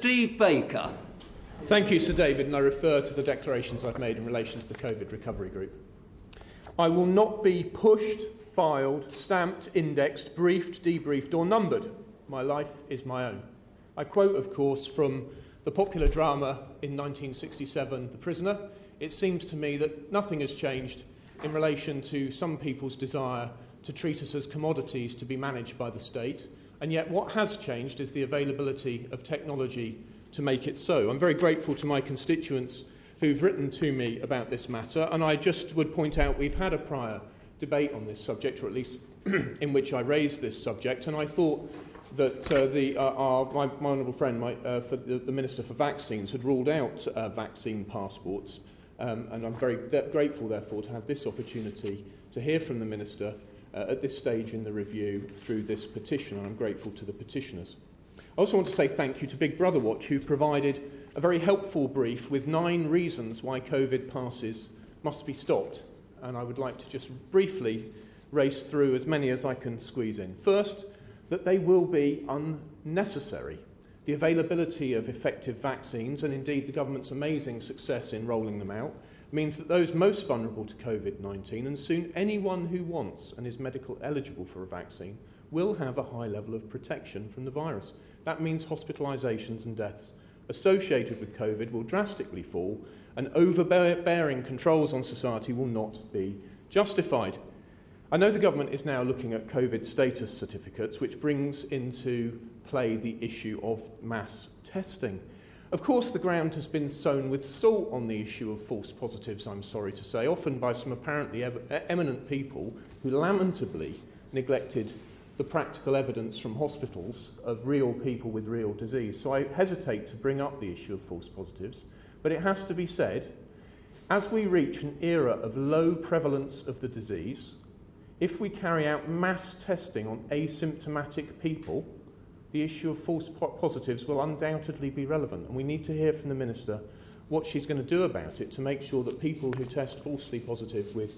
Steve Baker. Thank you, Sir David, and I refer to the declarations I've made in relation to the COVID recovery group. I will not be pushed, filed, stamped, indexed, briefed, debriefed or numbered. My life is my own. I quote, of course, from the popular drama in 1967, The Prisoner. It seems to me that nothing has changed in relation to some people's desire to treat us as commodities to be managed by the state, and yet what has changed is the availability of technology to make it so. I'm very grateful to my constituents who've written to me about this matter, and I just would point out we've had a prior debate on this subject, or at least in which I raised this subject, and I thought that my honourable friend, the Minister for Vaccines, had ruled out vaccine passports, and I'm very grateful, therefore, to have this opportunity to hear from the Minister at this stage in the review through this petition, and I'm grateful to the petitioners. I also want to say thank you to Big Brother Watch, who provided a very helpful brief with 9 reasons why COVID passes must be stopped, and I would like to just briefly race through as many as I can squeeze in. First, that they will be unnecessary. The availability of effective vaccines, and indeed the government's amazing success in rolling them out, means that those most vulnerable to COVID-19, and soon anyone who wants and is medical eligible for a vaccine, will have a high level of protection from the virus. That means hospitalisations and deaths associated with COVID will drastically fall, and overbearing controls on society will not be justified. I know the government is now looking at COVID status certificates, which brings into play the issue of mass testing. Of course, the ground has been sown with salt on the issue of false positives, I'm sorry to say, often by some apparently eminent people who lamentably neglected the practical evidence from hospitals of real people with real disease. So I hesitate to bring up the issue of false positives, but it has to be said, as we reach an era of low prevalence of the disease, if we carry out mass testing on asymptomatic people, the issue of false positives will undoubtedly be relevant, and we need to hear from the Minister what she's going to do about it to make sure that people who test falsely positive with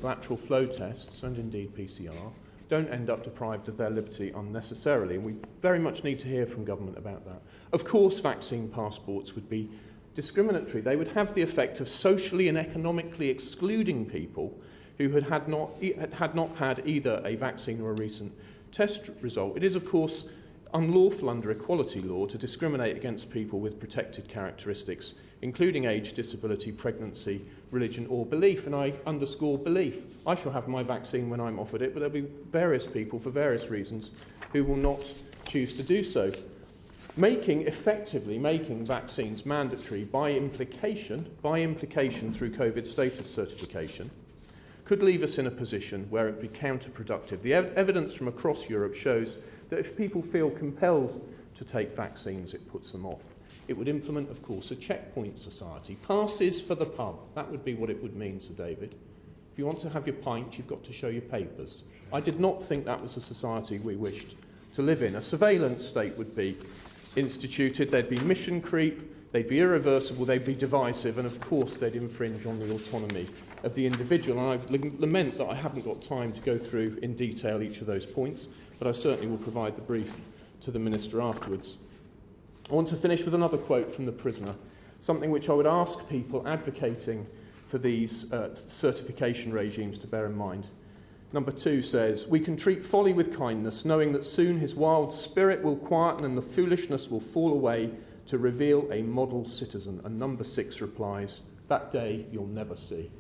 lateral flow tests, and indeed PCR, don't end up deprived of their liberty unnecessarily. And we very much need to hear from government about that. Of course, vaccine passports would be discriminatory. They would have the effect of socially and economically excluding people who had not had either a vaccine or a recent test result. It is, of course, unlawful under equality law to discriminate against people with protected characteristics, including age, disability, pregnancy, religion or belief, and I underscore belief. I shall have my vaccine when I'm offered it, but there'll be various people for various reasons who will not choose to do so. Effectively making vaccines mandatory by implication through COVID status certification, could leave us in a position where it would be counterproductive. The evidence from across Europe shows that if people feel compelled to take vaccines, it puts them off. It would implement, of course, a checkpoint society. Passes for the pub. That would be what it would mean, Sir David. If you want to have your pint, you've got to show your papers. I did not think that was the society we wished to live in. A surveillance state would be instituted. There'd be mission creep. They'd be irreversible. They'd be divisive. And, of course, they'd infringe on the autonomy of the individual. And I lament that I haven't got time to go through in detail each of those points, but I certainly will provide the brief to the Minister afterwards. I want to finish with another quote from the prisoner, something which I would ask people advocating for these certification regimes to bear in mind. Number 2 says, "We can treat folly with kindness, knowing that soon his wild spirit will quieten and the foolishness will fall away to reveal a model citizen." And number 6 replies, "That day you'll never see."